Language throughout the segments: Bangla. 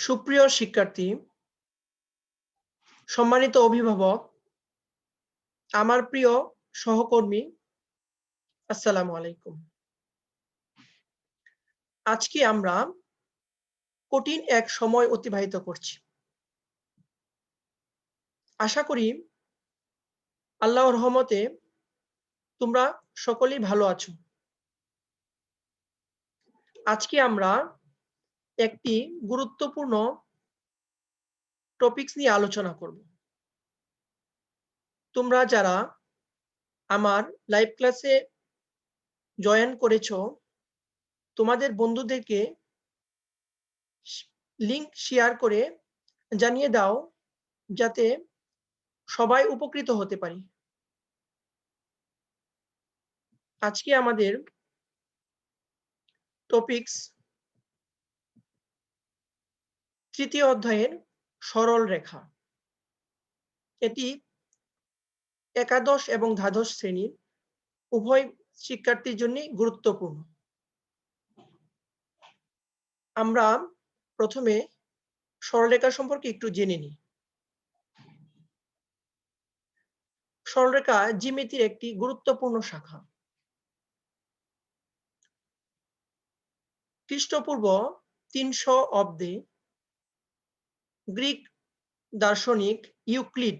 সুপ্রিয় শিক্ষার্থী, সম্মানিত অভিভাবক, আমার প্রিয় সহকর্মী, আসসালামু আলাইকুম। আজকে আমরা কঠিন এক সময় অতিবাহিত করছি। আশা করি আল্লাহর রহমতে তোমরা সকলেই ভালো আছো। আজকে আমরা একটি গুরুত্বপূর্ণ টপিকস নিয়ে আলোচনা করব। তোমরা যারা আমার লাইভ ক্লাসে জয়েন করেছো, তোমাদের বন্ধুদেরকে লিংক শেয়ার করে জানিয়ে দাও যাতে সবাই উপকৃত হতে পারি। আজকে আমাদের টপিকস তৃতীয় অধ্যায়ের সরল রেখা। এটি একাদশ এবং দ্বাদশ শ্রেণীর উভয় শিক্ষার্থীর জন্যই গুরুত্বপূর্ণ। আমরা প্রথমে সরলরেখা সম্পর্কে একটু জেনে নিই। সরলরেখা জ্যামিতির একটি গুরুত্বপূর্ণ শাখা। খ্রিস্টপূর্ব 300 অব্দে গ্রিক দার্শনিক ইউক্লিড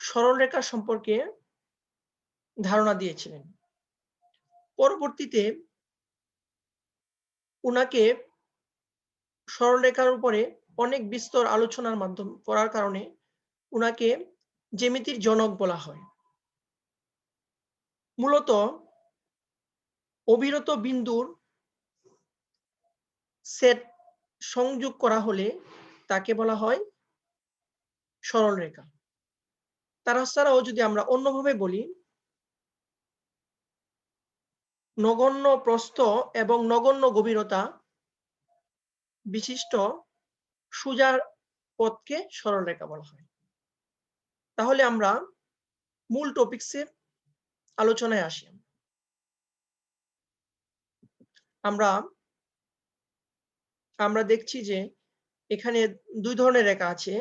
সরলরেখা সম্পর্কে ধারণা দিয়েছিলেন। পরবর্তীতে উনাকে সরলরেখার উপরে অনেক বিস্তর আলোচনার মাধ্যম করার কারণে উনাকে জ্যামিতির জনক বলা হয়। মূলত অবিরত বিন্দুর সেট সংযোগ করা হলে তাকে বলা হয় সরলরেখা। তাছাড়াও যদি আমরা অন্যভাবে বলি, নগণ্য প্রস্থ এবং নগণ্য গভীরতা বিশিষ্ট সোজা পথকে সরলরেখা বলা হয়। তাহলে আমরা মূল টপিকসের আলোচনায় আসি। আমরা দেখছি যে এখানে দুই ধরনের রেখা আছে।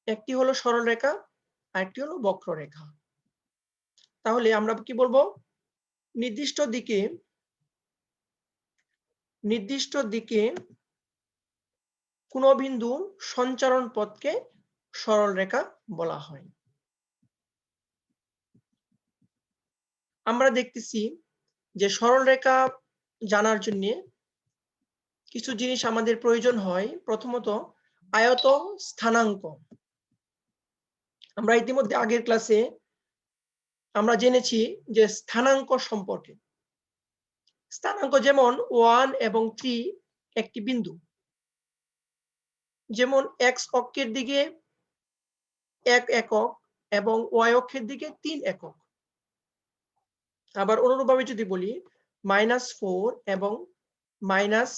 একটি হলো সরলরেখা আর একটি হলো বক্ররেখা। তাহলে আমরা কি বলবো? নির্দিষ্ট দিকে কোন বিন্দু সঞ্চারণ পথকে সরলরেখা বলা হয়। আমরা দেখতেছি যে সরলরেখা জানার জন্য কিছু জিনিস আমাদের প্রয়োজন হয়। প্রথমত আয়ত স্থানাঙ্ক। আমরা ইতিমধ্যে আগের ক্লাসে আমরা জেনেছি যে স্থানাঙ্ক সম্পর্কে। স্থানাঙ্ক যেমন 1 এবং 3 একটি বিন্দু, যেমন এক্স অক্ষের দিকে 1 একক এবং ওয়াই অক্ষের দিকে 3 একক। আবার অনুরূপভাবে যদি বলি -4 এবং -1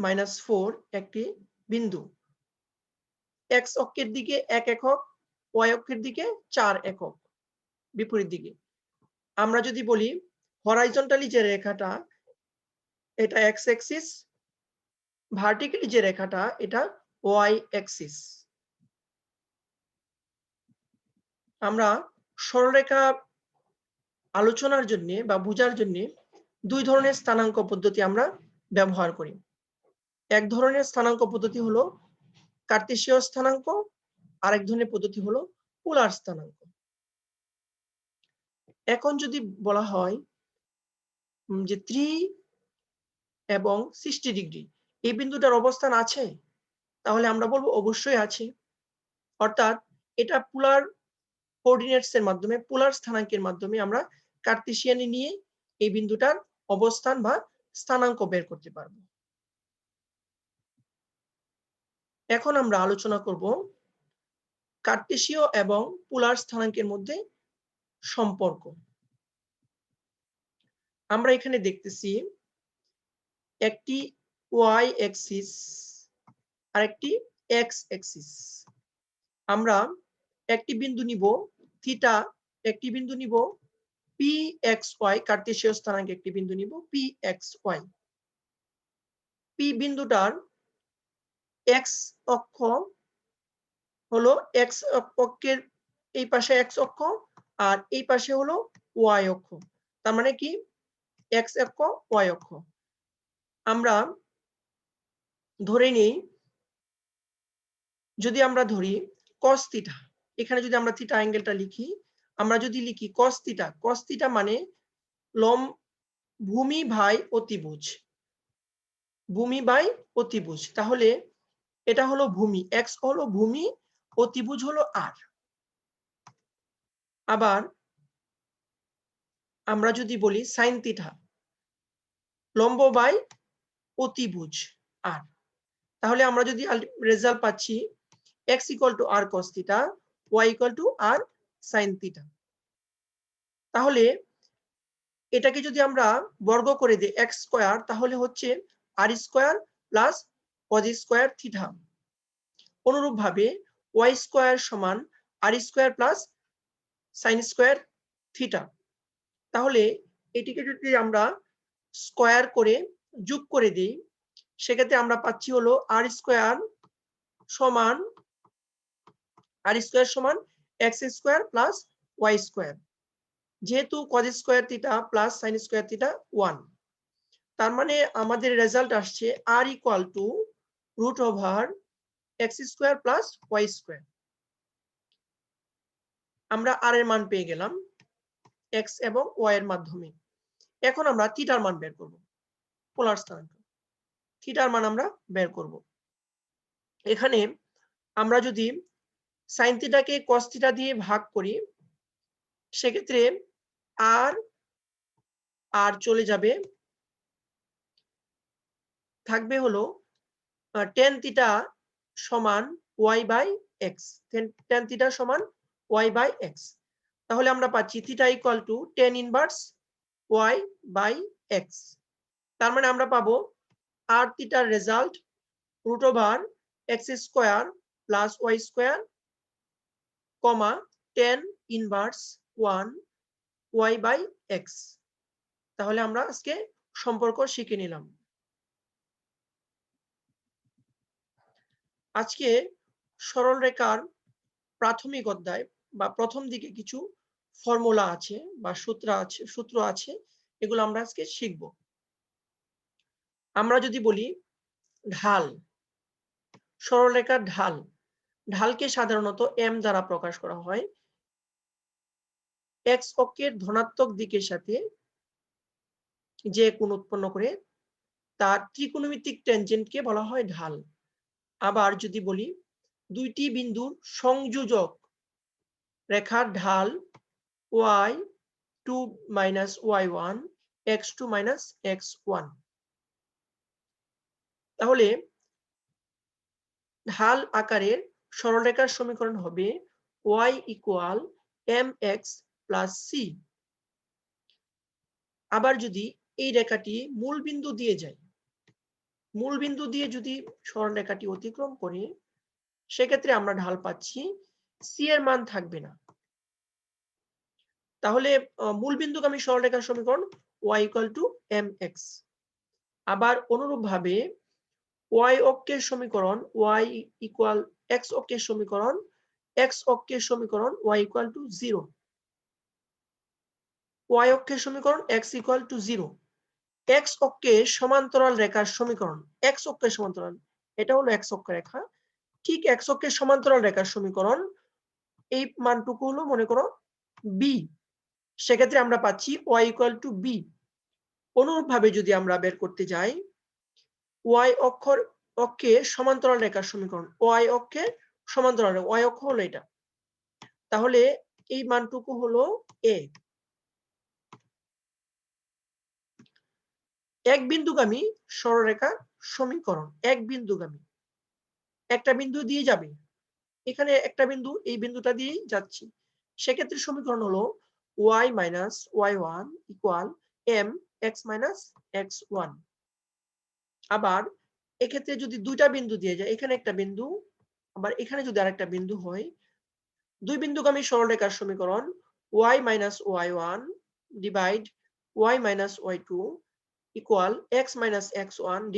-4 একটি বিন্দু, এক্স অক্ষের দিকে 1 একক, ওয়াই অক্ষের দিকে 4 একক, বিপরীত দিকে। আমরা যদি বলি হরাইজন্টালি যে রেখাটা এটা এক্স অ্যাক্সিস, ভার্টিক্যালি যে রেখাটা এটা ওয়াই অ্যাক্সিস। আমরা সরলরেখা আলোচনার জন্য বা বোঝার জন্য দুই ধরনের স্থানাঙ্ক পদ্ধতি আমরা ব্যবহার করি। এক ধরনের স্থানাঙ্ক পদ্ধতি হলো কার্তেশীয় স্থানাঙ্ক, আরেক ধরনের পদ্ধতি হলো পোলার স্থানাঙ্ক। এখন যদি বলা হয় যে 3 এবং 60 ডিগ্রি এই বিন্দুটার অবস্থান আছে, তাহলে আমরা বলবো অবশ্যই আছে। অর্থাৎ এটা পোলার কোঅর্ডিনেটস এর মাধ্যমে, পোলার স্থানাঙ্কের মাধ্যমে আমরা কার্তেশিয়ানে নিয়ে এই বিন্দুটার অবস্থান বা স্থানাঙ্ক বের করতে পারবো। এখন আমরা আলোচনা করব কার্তেশীয় এবং পোলার স্থানাঙ্কের মধ্যে সম্পর্ক। আমরা এখানে দেখতেছি একটি ওয়াই অ্যাক্সিস আর একটি এক্স অ্যাক্সিস। আমরা একটি বিন্দু নিব থিটা, একটি বিন্দু নিব পি এক্স ওয়াই, কার্তেশীয় স্থানাঙ্কে একটি বিন্দু নিব পি এক্স ওয়াই। পি বিন্দুটার এক্স অক্ষ হলো এক্স অক্ষের এই পাশে এক্স অক্ষ আর এই পাশে হলো ওয়াই অক্ষ। তার মানে কি এক্স অক্ষ ওয়াই অক্ষ। আমরা ধরে নেই, যদি আমরা ধরি cos থিটা, এখানে যদি আমরা থিটা অ্যাঙ্গেলটা লিখি, আমরা যদি লিখি cos থিটা মানে ভূমি বাই অতিভুজ, ভূমি বাই অতিভুজ। তাহলে এটা হলো ভূমি, এক্স হলো ভূমি, অতিভুজ হলো আর। আবার আমরা যদি বলি সাইন থিটা, লম্ব বাই অতিভুজ আর। তাহলে আমরা যদি রেজাল্ট পাচ্ছি x = r cos theta, y = r sin theta. তাহলে এটাকে যদি আমরা বর্গ করে দিই x স্কয়ার, তাহলে হচ্ছে r square plus cos square theta. অনুরূপভাবে y স্কয়ার সমান r square plus sin square theta. তাহলে এটিকে যদি আমরা স্কয়ার করে যোগ করে দিই, সেক্ষেত্রে আমরা পাচ্ছি হলো r স্কয়ার সমান x square plus y square. যেহেতু cos square theta plus sin square theta 1, তার মানে আমাদের রেজাল্ট আসছে r √ x square plus y square. আমরা r এর মান পেয়ে গেলাম x এবং y এর মাধ্যমে। এখন আমরা থিটার মান বের করব, পোলার স্থানাঙ্ক থিটার মান আমরা বের করব। এখানে আমরা যদি sin থিটাকে cos থিটা দিয়ে ভাগ করি, সেক্ষেত্রে আর চলে যাবে, থাকবে হলো tan থিটা সমান y by x, tan theta সমান y বাই x। তাহলে আমরা পাচ্ছি theta = tan inverse y by x। তার মানে আমরা পাবো r থিটার result √x square plus y square, tan inverse 1 y by x। তাহলে আমরা আজকে সম্পর্ক শিখে নিলাম। আজকে সরলরেখার প্রাথমিক অধ্যায় বা প্রথম দিকে কিছু ফর্মুলা আছে বা সূত্র আছে, এগুলো আমরা আজকে শিখব। আমরা যদি বলি ঢাল, সরলরেখার ঢালকে সাধারণত m দ্বারা প্রকাশ করা হয়। x অক্ষের ধনাত্মক দিকের সাথে যে কোণ উৎপন্ন করে তার ত্রিকোণমিতিক ট্যানজেন্টকে বলা হয় ঢাল। আবার যদি বলি দুইটি বিন্দুর সংযোজক রেখার ঢাল y2 - y1, x2 - x1। তাহলে ঢাল আকারের সরলরেখার সমীকরণ হবে y = mx + c। আবার যদি এই রেখাটি মূল বিন্দু দিয়ে যায়, মূল বিন্দু দিয়ে যদি সরলরেখাটি অতিক্রম করে, সেক্ষেত্রে আমরা ঢাল পাচ্ছি c এর মান থাকবে না। তাহলে মূল বিন্দুগামী সরলরেখার সমীকরণ y = mx। আবার অনুরূপভাবে y অক্ষের সমীকরণ x অক্ষের সমীকরণ y = 0। y অক্ষের সমীকরণ x = 0। x অক্ষের সমান্তরাল রেখার সমীকরণ, x অক্ষের সমান্তরাল, এটা হলো x অক্ষরেখা, ঠিক x অক্ষের সমান্তরাল রেখার সমীকরণ, এই মানটুকু হলো মনে করো b। সেক্ষেত্রে আমরা পাচ্ছি y = b। অনুরূপভাবে যদি আমরা বের করতে যাই y অক্ষে সমান্তরাল রেখার সমীকরণ, y অক্ষের সমান্তরাল, y অক্ষ হলো এটা, তাহলে এই মানটুকু হলো a। এক বিন্দুগামী সরলরেখার সমীকরণ, এক বিন্দুগামী, একটা বিন্দু দিয়ে যাবে, এখানে একটা বিন্দু, এই বিন্দুটা দিয়েই যাচ্ছি, সেক্ষেত্রে সমীকরণ হলো y - y1 = mx - x1। আবার এক্ষেত্রে যদি দুইটা বিন্দু দিয়ে যায়, এখানে একটা বিন্দু, আবার এখানে যদি আরেকটা বিন্দু হয়, দুই বিন্দুগামী সরলরেখার সমীকরণ y - y1 / y - y2 = x - x1 /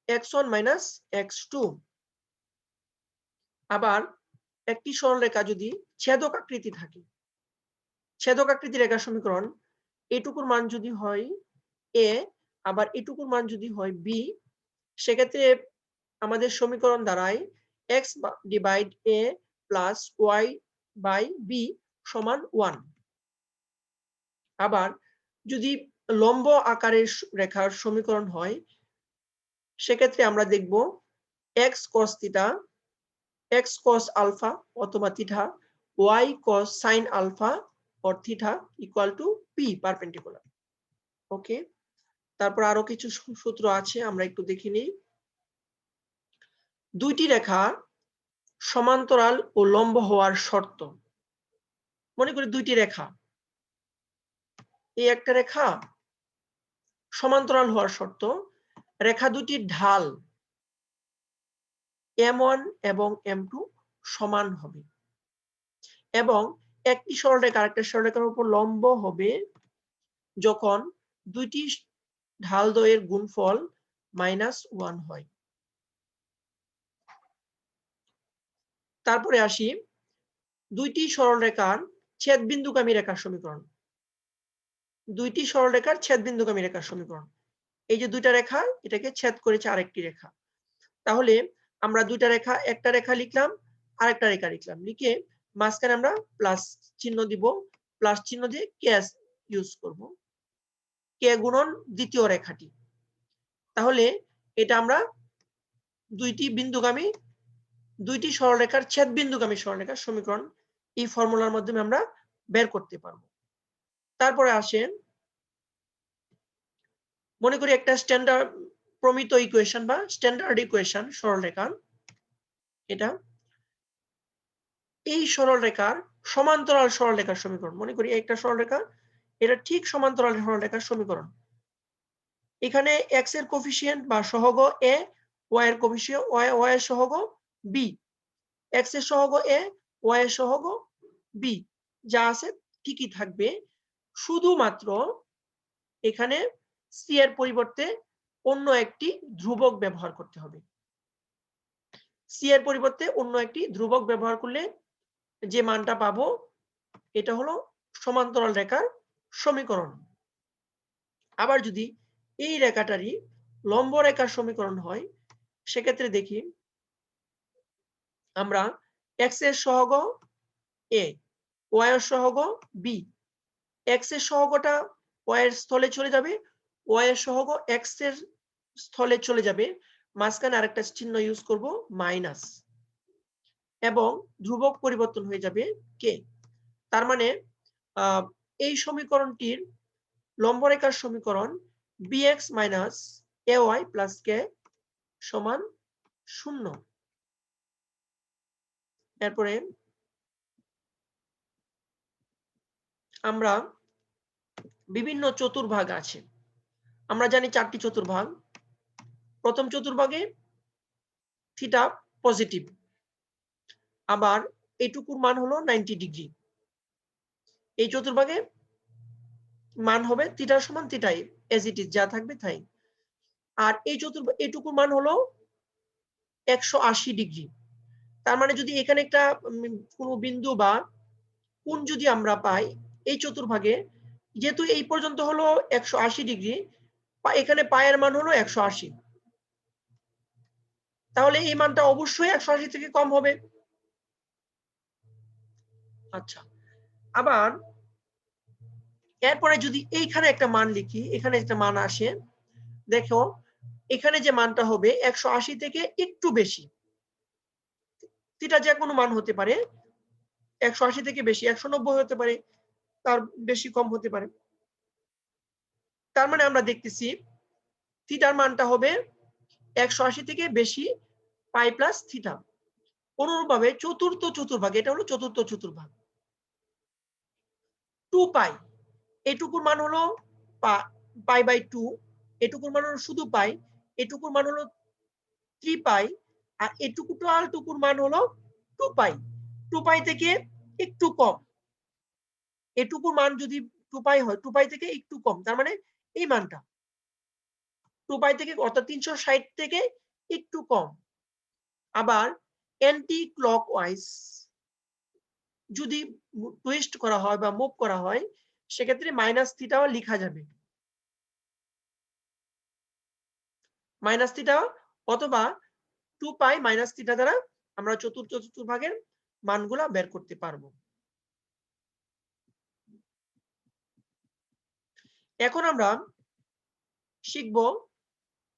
x1 minus x2। আবার একটি সরলরেখা যদি ছেদক আকৃতি থাকে, ছেদক আকৃতি রেখার সমীকরণ এটুকুর মান যদি হয় a, আবার এটুকুর মান যদি হয় b, সেক্ষেত্রে আমাদের সমীকরণ দাঁড়ায় x divide a plus y by b সমান 1। আবার যদি লম্ব আকারের রেখার সমীকরণ হয়, সেক্ষেত্রে আমরা দেখব x cos theta, x cos alpha অথবা theta, y cos sin alpha or theta equal to p perpendicular. Okay, তারপর আরো কিছু সূত্র আছে, আমরা একটু দেখে নিই। দুইটি রেখা সমান্তরাল ও লম্ব হওয়ার শর্ত। মনে করি দুইটি রেখা, এই একটা রেখা সমান্তরাল হওয়ার শর্ত রেখা দুটির ঢাল m1 এবং m2 সমান হবে এবং একটি সরলরেখা আরেকটা সরলরেখার উপর লম্ব হবে যখন দুইটি ঢাল দ্বয়ের গুণফল -1 হয়। তারপরে আসি দুইটি সরলরেখার ছেদবিন্দুগামী রেখার সমীকরণ। দুইটি সরলরেখার ছেদবিন্দুগামী রেখার সমীকরণ, এই যে দুইটা রেখা এটাকে ছেদ করেছে আরেকটি রেখা, তাহলে আমরা দুইটা রেখা, একটা রেখা লিখলাম আরেকটা রেখা লিখলাম, লিখে মাঝখানে আমরা প্লাস চিহ্ন দিব, প্লাস চিহ্ন দিয়ে কে ইউজ করব, কে গুণন দ্বিতীয় রেখাটি। তাহলে এটা আমরা দুইটি বিন্দুগামী, দুইটি সরলরেখার ছেদবিন্দুগামী সরলরেখার সমীকরণ এই ফর্মুলার মাধ্যমে আমরা বের করতে পারবো। তারপরে আসেন, মনে করি একটা স্ট্যান্ডার্ড প্রমিত ইকুয়েশন বা স্ট্যান্ডার্ড ইকুয়েশন সরলরেখার, এটা এই সরলরেখার সমান্তরাল সরলরেখার সমীকরণ। মনে করি একটা সরলরেখা, এটা ঠিক সমান্তরাল সরলরেখার সমীকরণ। এখানে x এর কোফিসিয়েন্ট বা সহগ a, y এর কোফিসিয়েন্ট y এর সহগ b, x এর সহগ a, y এর সহগ b, যা আছে ঠিকই থাকবে, শুধুমাত্র এখানে c এর পরিবর্তে অন্য একটি ধ্রুবক ব্যবহার করতে হবে। c এর পরিবর্তে অন্য একটি ধ্রুবক ব্যবহার করলে যে মানটা পাবো এটা হলো সমান্তরাল রেখার সমীকরণ। আবার যদি এই রেখাটারই লম্ব রেখার সমীকরণ হয়, সেক্ষেত্রে দেখি আমরা x এর সহগ a, y এর সহগ b, x এর সহগটা y এর স্থলে চলে যাবে, y এর সহগ x এর স্থলে চলে যাবে, মাঝখানে আরেকটা চিহ্ন ইউজ করব মাইনাস, এবং ধ্রুবক পরিবর্তন হয়ে যাবে k। তার মানে এই সমীকরণটির লম্ব রেখার সমীকরণ bx minus ay plus k সমান 0। এরপরে আমরা বিভিন্ন চতুর্ভাগ আছে, আমরা জানি 4টি চতুর্ভাগ। প্রথম চতুর্ভাগে থিটা পজিটিভ, আবার এইটুকুর মান হলো 90 ডিগ্রি। এই চতুর্ভাগে মান হবে থিটা সমান থিটাই, এজ ইট ইজ, যা থাকবে তাই। আর এই এইটুকুর মান হলো 180 ডিগ্রি। তার মানে যদি এখানে একটা কোনো বিন্দু বা কোণ যদি আমরা পাই এই চতুর্ভাগে, যেহেতু এই পর্যন্ত হলো 180 ডিগ্রি, এখানে পায়ের মান হলো 180, তাহলে এই মানটা অবশ্যই 180 থেকে কম হবে। আচ্ছা, আবার এরপরে যদি এইখানে একটা মান লিখি, এখানে একটা মান আসে, দেখো এখানে যে মানটা হবে 180 থেকে একটু বেশি, থিটা যে কোনো মান হতে পারে, 180 থেকে বেশি 190 হতে পারে, তার বেশি কম হতে পারে। তার মানে আমরা দেখতেছি থিটার মানটা হবে 180 থেকে বেশি পাই প্লাস থিটা। অনুরূপভাবে চতুর্থ চতুর্ভাগ, এটা হলো চতুর্থ চতুর্ভাগ, 2 পাই, এটুকুর মান হলো পাই বাই 2, এটুকুর মান হলো শুধু পাই, এটুকুর মান হলো 3 পাই, আর এটুকু টুকুর মান হলো 2 পাই। 2 পাই থেকে একটু কম, এটুকুর মান যদি 2 পাই হয়, 2 পাই থেকে একটু কম, তার মানে এই মানটা। 2 পাই থেকে অর্থাৎ 360 থেকে একটু কম। আবার অ্যান্টি ক্লকওয়াইজ যদি টুইস্ট করা হয় বা মুভ করা হয় সেক্ষেত্রে মাইনাস থিটাও লেখা যাবে, মাইনাস থিটা অথবা 2 পাই মাইনাস থিটা দ্বারা আমরা চতুর্ভাগের মানগুলা বের করতে পারবো। এখন আমরা শিখব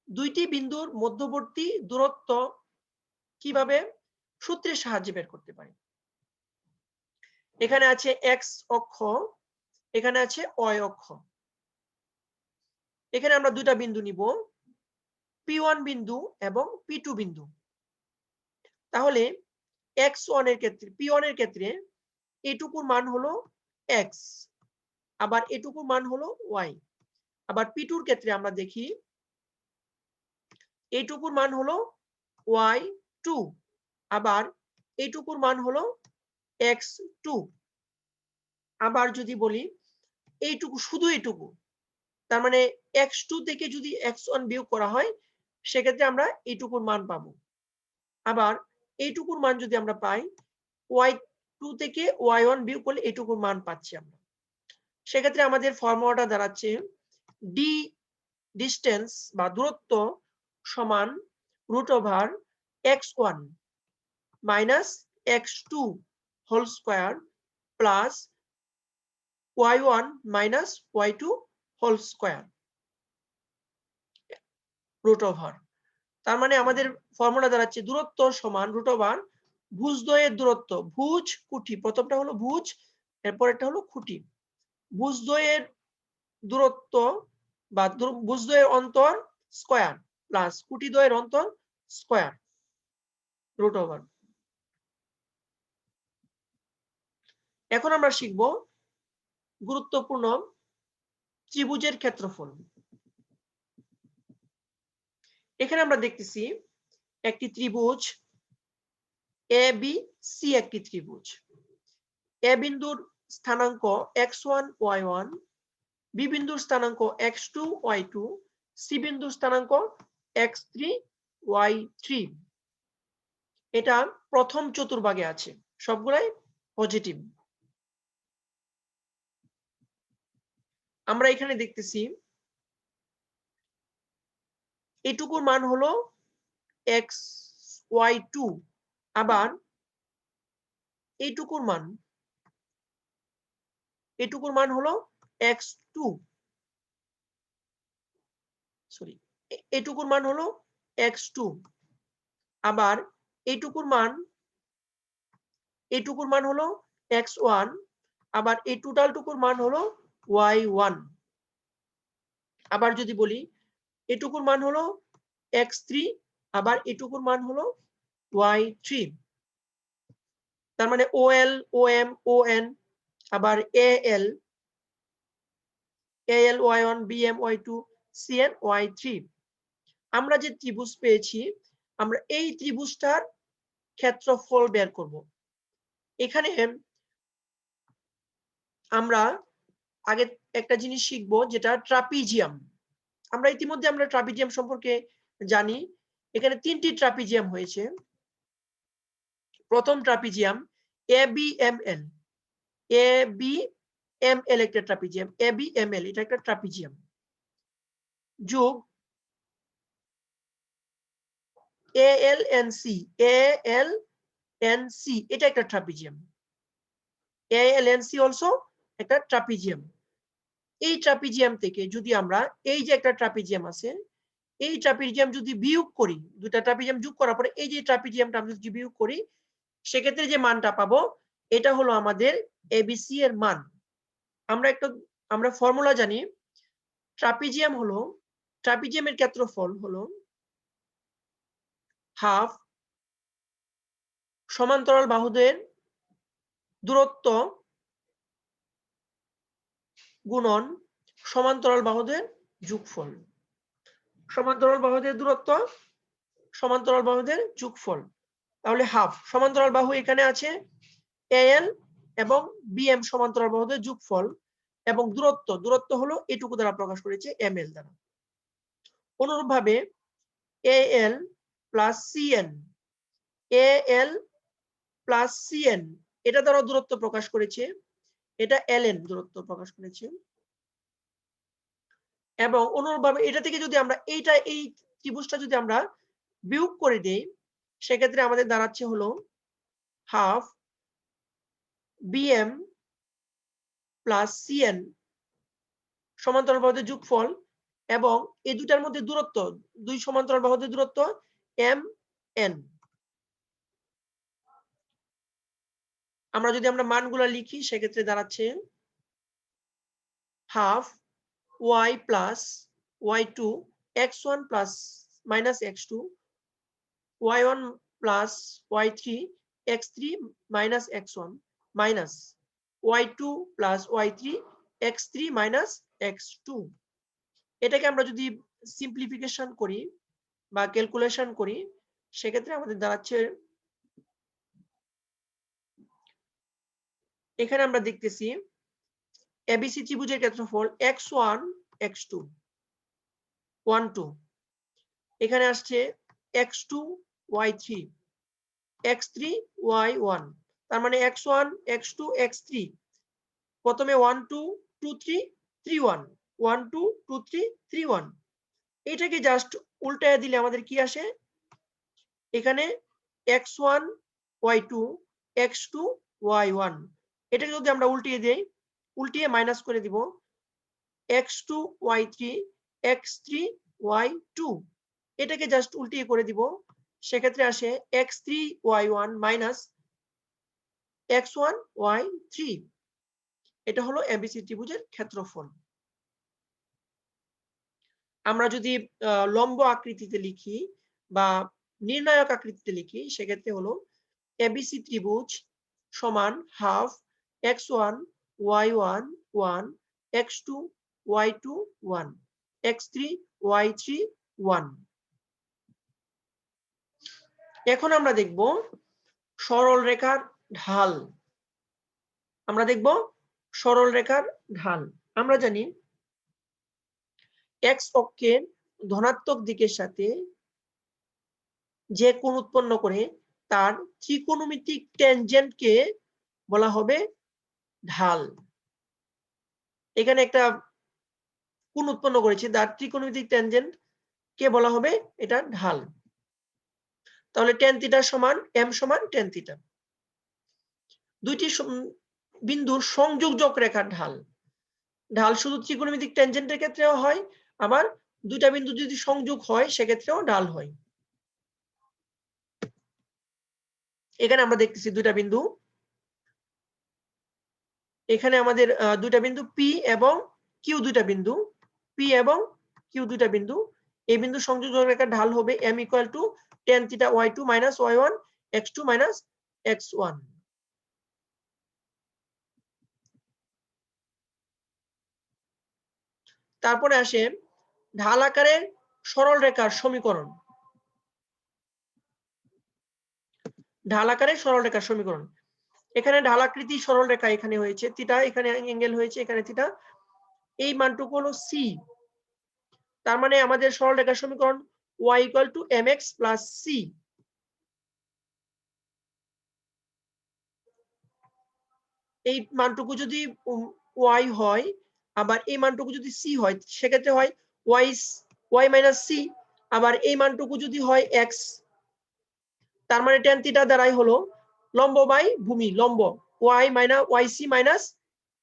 দুইটি বিন্দুর মধ্যবর্তী দূরত্ব কিভাবে সূত্রের সাহায্যে বের করতে পারি। এখানে আছে এক্স অক্ষ, এখানে আছে ওয়াই অক্ষ। এখানে আমরা দুইটা বিন্দু নিব, P1 বিন্দু এবং P2 বিন্দু। তাহলে x1 এর ক্ষেত্রে, P1 এর ক্ষেত্রে এটুকুর মান হলো x, আবার এটুকুর মান হলো y। আবার P2 এর ক্ষেত্রে আমরা দেখি এইটুকুর মান হলো y2, আবার এইটুকুর মান হলো x2। আবার যদি বলি এইটুকু, শুধু এইটুকু, তার মানে x2 থেকে যদি x1 বিয়োগ করা হয় সেক্ষেত্রে আমরা এইটুকুর মান পাবো। আবার এইটুকুর মান যদি আমরা পাই, y2 থেকে y1 বিয়োগ করলে এইটুকুর মান পাচ্ছি আমরা। সেক্ষেত্রে আমাদের ফর্মুলাটা দাঁড়াচ্ছে ডি ডিস্টেন্স বা দূরত্ব সমান √(x1 - x2 whole square plus y1 - y2 whole square √(। তার মানে আমাদের ফর্মুলা দাঁড়াচ্ছে দূরত্ব সমান √(, ভুজদ্বয়ের দূরত্ব, ভুজ কুঠি, প্রথমটা হলো ভুজ, এরপরেরটা হলো খুঁটি। ভুজদ্বয়ের দূরত্ব বা ভুজদ্বয়ের অন্তর স্কয়ার প্লাস খুঁটিদ্বয়ের অন্তর স্কয়ার √(। এখন আমরা শিখব গুরুত্বপূর্ণ ত্রিভুজের ক্ষেত্রফল। এখানে আমরা দেখতেছি একটি ত্রিভুজ ABC, একটি ত্রিভুজ। এ বিন্দুর স্থানাঙ্ক x1 y1, বি বিন্দুর স্থানাঙ্ক x2 y2, সি বিন্দুর স্থানাঙ্ক x3 y3। এটা প্রথম চতুর্ভাগে আছে, সবগুলাই পজিটিভ। আমরা এখানে দেখতেছি এটুকুর মান হলো xy2, আবার এইটুকুর মান হলো x2, সরি, এইটুকুর মান হলো x2, আবার এইটুকুর মান হলো x1, আবার এই টোটালটুকুর মান হলো y1। আবার যদি বলি এটুকুর মান হলো x3, আবার এটুকুর মান হলো y3। তার মানে OL OM ON, আবার AL y1 BM y2 CN y3। আমরা যে ত্রিভুজ পেয়েছি, আমরা এই ত্রিভুজটার ক্ষেত্রফল বের করব। এখানে আমরা আগে একটা জিনিস শিখবো, যেটা ট্রাপিজিয়াম। আমরা ইতিমধ্যে ট্রাপিজিয়াম সম্পর্কে জানি। এখানে 3টি ট্রাপিজিয়াম হয়েছে। প্রথম ট্রাপিজিয়াম ABML, ABML একটা ট্রাপিজিয়াম, ABML এটা একটা ট্রাপিজিয়াম, যোগ ALNC, ALNC এটা একটা ট্রাপিজিয়াম, ALNC অলসো একটা ট্রাপিজিয়াম। এই ট্রাপিজিয়াম থেকে যদি আমরা এই যে একটা ট্রাপিজিয়াম আছে, এই ট্রাপিজিয়াম যদি বিয়োগ করি, দুটা ট্রাপিজিয়াম যোগ করার পরে এই যে ট্রাপিজিয়ামটা আমরা যদি বিয়োগ করি, সেক্ষেত্রে যে মানটা পাবো এটা হলো আমাদের এবিসি এর মান। আমরা ফর্মুলা জানি, ট্রাপিজিয়ামের ক্ষেত্রফল হলো হাফ সমান্তরাল বাহুদের দূরত্ব গুণন সমান্তরাল বাহুদের যোগফল। সমান্তরাল বাহুদের দূরত্ব সমান্তরাল বাহুদের যোগফল, তাহলে হাফ। সমান্তরাল বাহু এখানে আছে AL এবং BM, সমান্তরাল বাহুদের যোগফল, এবং দূরত্ব হলো এটুকু দ্বারা প্রকাশ করেছে ML দ্বারা। অনুরূপভাবে AL plus CN, AL plus CN এটা দ্বারা দূরত্ব প্রকাশ করেছে, এটা LN দূরত্ব প্রকাশ করেছে। এবং অনুরূপভাবে এটা থেকে যদি আমরা এই ত্রিভুজটা যদি আমরা বিয়োগ করে দেই, সেক্ষেত্রে আমাদের দাঁড়াচ্ছে হলো হাফ BM প্লাস CN সমান্তরাল বাহুদের যোগফল, এবং এই দুটার মধ্যে দূরত্ব, দুই সমান্তরাল বাহুদের দূরত্ব MN। আমরা মানগুলা লিখি, সেক্ষেত্রে দাঁড়াচ্ছে half y plus y2 x1 plus minus x2 y1 plus y3 x3 minus x1 minus y2 plus y3 x3 minus x2। এটাকে আমরা যদি সিম্পলিফিকেশন করি বা ক্যালকুলেশন করি, সেক্ষেত্রে আমাদের দাঁড়াচ্ছে, এখানে আমরা দেখতেছি ABC ত্রিভুজের ক্ষেত্রফল x1 x2 1 2, এখানে আসছে x2 y3 x3 y1, তার মানে x1 x2 x3 প্রথমে 1 2 2 3 3 1 1 2 2 3 3 1। এটাকে জাস্ট উল্টায় দিলে আমাদের কি আসে, এখানে x1 y2 x2 y1, এটাকে যদি আমরা উল্টিয়ে দেই, উল্টিয়ে মাইনাস করে দিব x2 y3 x3 y2, এটাকে জাস্ট উল্টিয়ে করে দিব, সেক্ষেত্রে আসে x3 y1 minus x1 y3। এটা হলো ABC ত্রিভুজের ক্ষেত্রফল। আমরা যদি লম্ব আকৃতিতে লিখি বা নির্ণায়ক আকৃতিতে লিখি, সেক্ষেত্রে হলো ABC ত্রিভুজ সমান half x1 y1 1 x2 y2 1 x3 y3 1। এখন আমরা দেখব সরল রেখার ঢাল। আমরা দেখব সরল রেখার ঢাল। আমরা জানি x অক্ষের ধনাত্মক দিকের সাথে যে কোণ উৎপন্ন করে তার ত্রিকোণমিতিক ট্যানজেন্টকে বলা হবে ঢাল। এখানে একটা কোণ উৎপন্ন করেছি, তার ত্রিকোণমিতিক ট্যানজেন্ট কে বলা হবে এটা ঢাল। তাহলে tan থিটা সমান m সমান tan থিটা। দুইটি বিন্দুর সংযোজক রেখার ঢাল। ঢাল শুধু ত্রিকোণমিতিক ট্যানজেন্টের ক্ষেত্রেও হয়, আবার দুইটা বিন্দু যদি সংযোগ হয় সেক্ষেত্রেও ঢাল হয়। এখানে আমরা দেখতেছি দুইটা বিন্দু, এখানে আমাদের দুইটা বিন্দু P এবং Q, দুইটা বিন্দু P এবং Q দুইটা বিন্দু। এই বিন্দু সংযোজক রেখার ঢাল হবে m equal to tan theta y2 minus y1 x2 minus x1। তারপরে আসে ঢাল আকারের সরল রেখার সমীকরণ। ঢাল আকারের সরল রেখার সমীকরণ, এখানে ঢালাকৃতি সরল রেখা এখানে হয়েছে থিটা, এখানে অ্যাঙ্গেল হয়েছে এখানে থিটা, এই মানটুকু হলো c। তার মানে আমাদের সরল রেখার সমীকরণ y equal to mx plus c। এই মানটুকু যদি y হয়, আবার এই মানটুকু যদি c হয়, সেক্ষেত্রে হয় y মাইনাস c। আবার এই মানটুকু যদি হয় x, তার মানে tan থিটা দ্বারাই হলো লম্ব বাই ভূমি, লম্ব y minus yc minus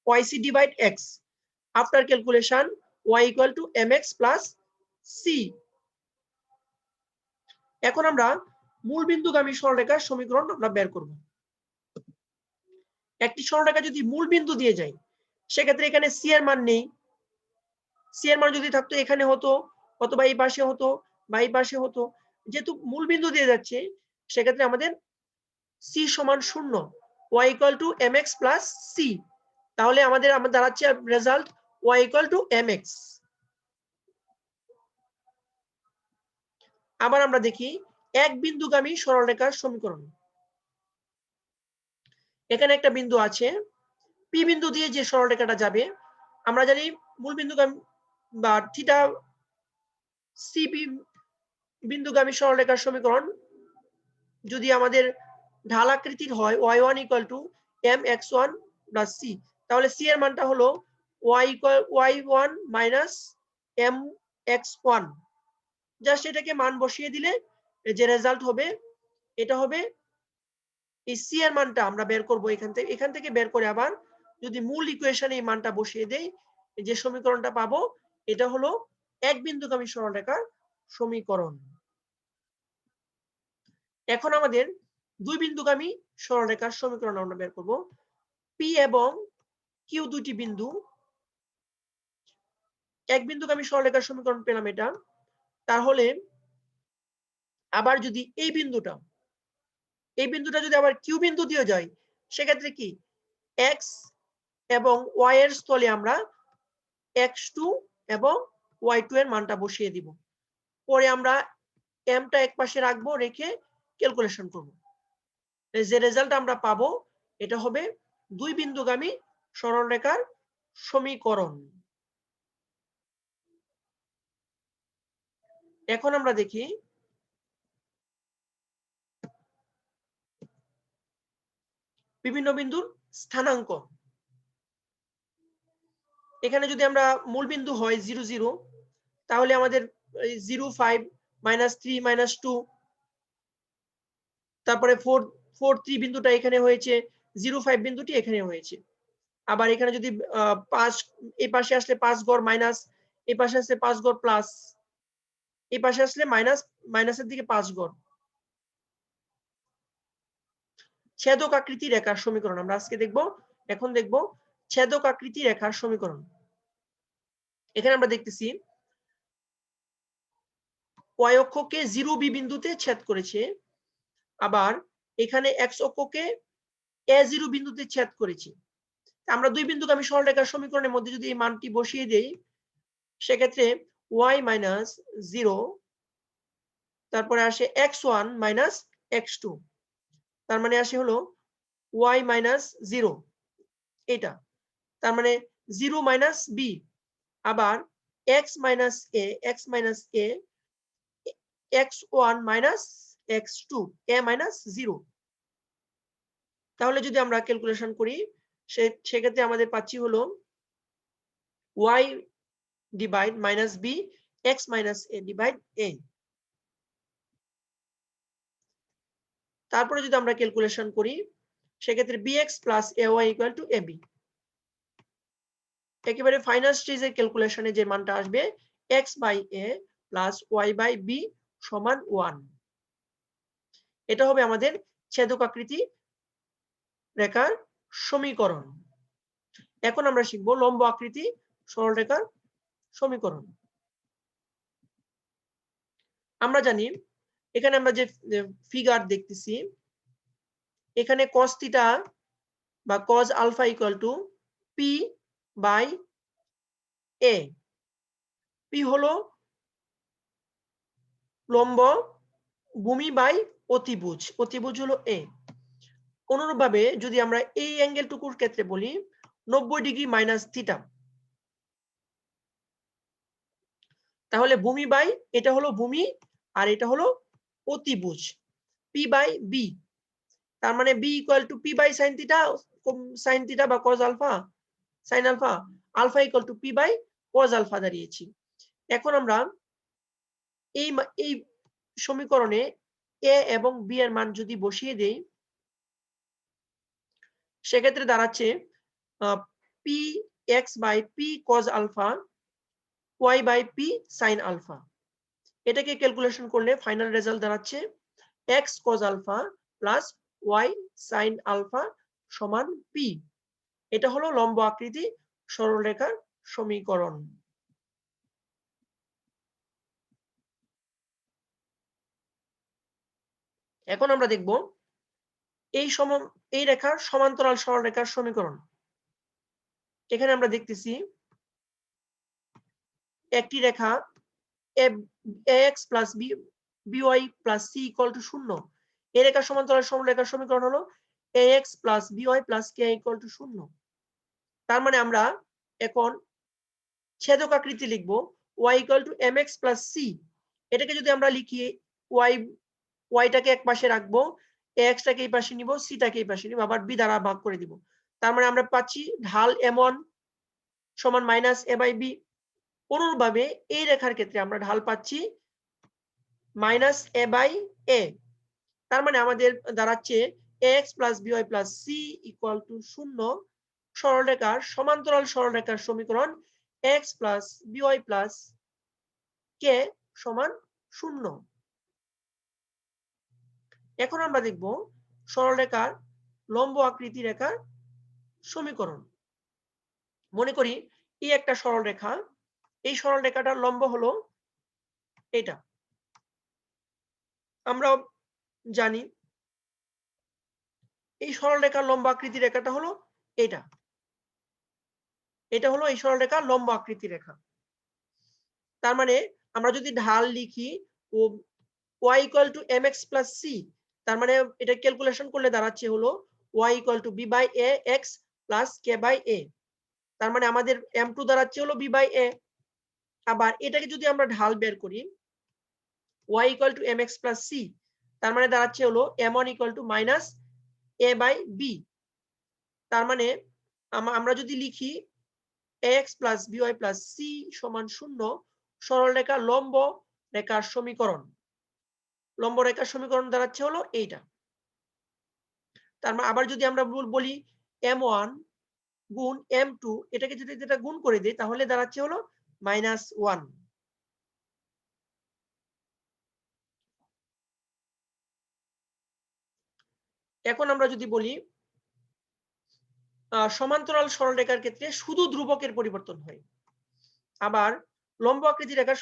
yc divide x। After calculation y equal to mx plus c। এখন আমরা মূল বিন্দুগামী সরলরেখার সমীকরণ আমরা বের করব। একটি সরলরেখা যদি মূল বিন্দু দিয়ে যায়, সেক্ষেত্রে এখানে c এর মান নেই। c এর মান যদি থাকতো এখানে হতো, অথবা এই পাশে হতো বা এই পাশে হতো। যেহেতু মূল বিন্দু দিয়ে যাচ্ছে, সেক্ষেত্রে আমাদের c সমান 0, y equal to mx plus c। তাহলে আমাদের দাঁড়াচ্ছে result y equal to mx। আবার আমরা দেখি এক বিন্দুগামী সরলরেখার সমীকরণ। এখানে একটা বিন্দু আছে, P বিন্দু দিয়ে যে সরলরেখাটা যাবে, আমরা জানি মূল বিন্দুগামী বা থিটা সি বিন্দুগামী সরলরেখার সমীকরণ যদি আমাদের ঢালাকৃতির হয় y1 = mx1 + c, তাহলে c এর মানটা হলো y1 - mx1। জাস্ট এটাকে মান বসিয়ে দিলে যে রেজাল্ট হবে এটা হবে এই c এর মানটা আমরা বের করব এখান থেকে বের করে আবার যদি মূল ইকুয়েশনে এই মানটা বসিয়ে দেই, যে সমীকরণটা পাবো এটা হলো এক বিন্দুগামী সরলরেখার সমীকরণ। এখন আমাদের দুই বিন্দুগামী সরলরেখার সমীকরণ আমরা বের করব। P এবং Q দুটি বিন্দু, এক বিন্দুগামী সরলরেখার সমীকরণ পেলাম এটা। তাহলে আবার যদি এই বিন্দুটা যদি আবার Q বিন্দু দিয়ে যায়, সেক্ষেত্রে কি x এবং y এর স্থলে আমরা x2 এবং y2 এর মানটা বসিয়ে দিব। পরে আমরা mটা এক পাশে রাখবো, রেখে ক্যালকুলেশন করব। যে রেজাল্ট আমরা পাবো এটা হবে দুই বিন্দুগামী সরলরেখার সমীকরণ। এখন আমরা দেখি বিভিন্ন বিন্দুর স্থানাঙ্ক। এখানে যদি আমরা মূল বিন্দু হয় 0 0, তাহলে আমাদের 0 5 -3 -2, তারপরে 4 4 3 বিন্দুটা এখানে হয়েছে, 0 5 বিন্দুটি এখানে হয়েছে। আবার এখানে যদি 5 এই পাশে আসলে 5 গড় মাইনাস, এই পাশে আসলে 5 গড় প্লাস, এই পাশে আসলে মাইনাসের দিকে 5 গড়। ছেদক আকৃতি রেখার সমীকরণ আমরা আজকে দেখব। এখন দেখব ছেদক আকৃতি রেখার সমীকরণ। এখানে আমরা দেখতেছি y অক্ষকে 0 b বিন্দুতে ছেদ করেছে, আবার এখানে x অক্ষকে a0 বিন্দুতে ছেদ করেছে। আমরা দুই বিন্দুগামী সরলরেখার সমীকরণের মধ্যে যদি এই মানটি বসিয়ে দেই, সেক্ষেত্রে y - 0, তারপরে আসে x1 - x2, তার মানে আসে হলো y - 0 এটা, তার মানে 0 - b, আবার x - a x1 - x2 a - 0। তাহলে যদি আমরা ক্যালকুলেশন করি সেক্ষেত্রে আমাদের পাচ্ছি হলো y divide - b x - a divide a। তারপরে যদি আমরা ক্যালকুলেশন করি সেক্ষেত্রে bx + ay = ab। একেবারে ফাইনাল স্টেজে ক্যালকুলেশনে যে মানটা আসবে x/a + y/b = 1। এটা হবে আমাদের ছেদক আকৃতি রেখার সমীকরণ। এখন আমরা শিখব লম্ব আকৃতি সরলরেখার সমীকরণ। আমরা জানি এখানে আমরা যে ফিগার দেখতেছি, এখানে cos θ বা cos α = p/a। p হলো লম্ব, ভূমি বাই অতিভুজ, অতিভুজ হলো a। অনুরূপভাবে যদি আমরা এই অ্যাঙ্গেলটুকুর ক্ষেত্রে বলি 90 ডিগ্রি মাইনাস থিটা, তাহলে ভূমি বাই এটা হলো ভূমি আর এটা হলো অতিভুজ p/b। তার মানে b = p/sin θ বা cos α sin α, alpha = p/cos α দাঁড়িয়েছি। এখন আমরা এই সমীকরণে a এবং b এর মান যদি বসিয়ে দেই, সেক্ষেত্রে দাঁড়াচ্ছে px/p cos α y/p sin α। এটাকে ক্যালকুলেশন করলে ফাইনাল রেজাল্ট দাঁড়াচ্ছে x cos α + y sin α = p। এটা হলো লম্ব আকৃতি সরলরেখার সমীকরণ। এখন আমরা দেখব এই রেখার সমান্তরাল সরলরেখার সমীকরণ। এখানে আমরা দেখতেছি একটি রেখা ax + by + c = 0। এই রেখার সমান্তরাল সরলরেখার সমীকরণ হলো ax + by + k = 0। তার মানে আমরা এখন ছেদক আকৃতি লিখব y = mx + c এটাকে যদি আমরা লিখি ওয়াইটাকে এক পাশে রাখবো, এক্সটাকে এই পাশে নিব, সিটাকে এই পাশে নিব, আবার বি দ্বারা ভাগ করে দিব। তার মানে আমরা পাচ্ছি ঢাল m1 সমান মাইনাস a বাই বি। অনুরূপভাবে এই রেখার ক্ষেত্রে আমরা ঢাল পাচ্ছি মাইনাস a বাই a। তার মানে আমাদের দাঁড়াচ্ছে ax plus by plus c equal to 0। সরলরেখার সমান্তরাল সরলরেখার সমীকরণ x plus by plus k সমান 0। এখন আমরা দেখব সরলরেখার লম্ব আকৃতি রেখার সমীকরণ। মনে করি এই একটা সরলরেখা, এই সরলরেখাটার লম্ব হলো এটা। আমরা জানি এই সরলরেখার লম্ব আকৃতি রেখাটা হলো এটা। এটা হলো এই সরলরেখার লম্ব আকৃতি রেখা। তার মানে আমরা যদি ঢাল লিখি ও y equal to mx plus c, তার মানে এটা ক্যালকুলেশন করলে দাঁড়াচ্ছে হলো y equal to b by a x plus k by a। তার মানে আমাদের m2 দাঁড়াচ্ছে হলো b বাই a। আবার এটাকে যদি আমরা ঢাল বের করি y equal to mx plus c, তার মানে দাঁড়াচ্ছে হলো m1 equal to minus a by b। তার মানে আমরা যদি লিখি ax plus by plus c সমান 0, সরলরেখা লম্ব রেখার সমীকরণ। লম্ব রেখার সমীকরণ দাঁড়াচ্ছে হলো এইটা। তার মানে আবার যদি আমরা বলি m1 গুণ m2, এটাকে যদি যেটা গুণ করে দিই তাহলে দাঁড়াচ্ছে হলো -1। এখন আমরা যদি বলি সমান্তরাল সরলরেখার ক্ষেত্রে শুধু ধ্রুবকের পরিবর্তন হয়। আবার লম্ব আকৃতি রেখার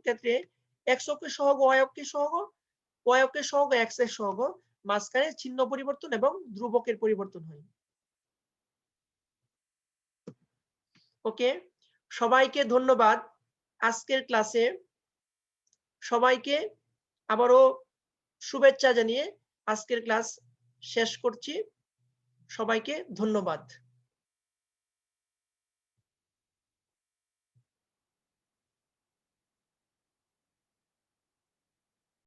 ক্ষেত্রে x অক্ষের সহগ y অক্ষের সহগ, y অক্ষের সহগ x এর সহগ, মাঝখানে চিহ্ন পরিবর্তন এবং ধ্রুবকের পরিবর্তন হয়। ওকে, সবাইকে ধন্যবাদ। আজকের ক্লাসে সবাইকে আবারও শুভেচ্ছা জানিয়ে আজকের ক্লাস শেষ করছি। সবাইকে ধন্যবাদ।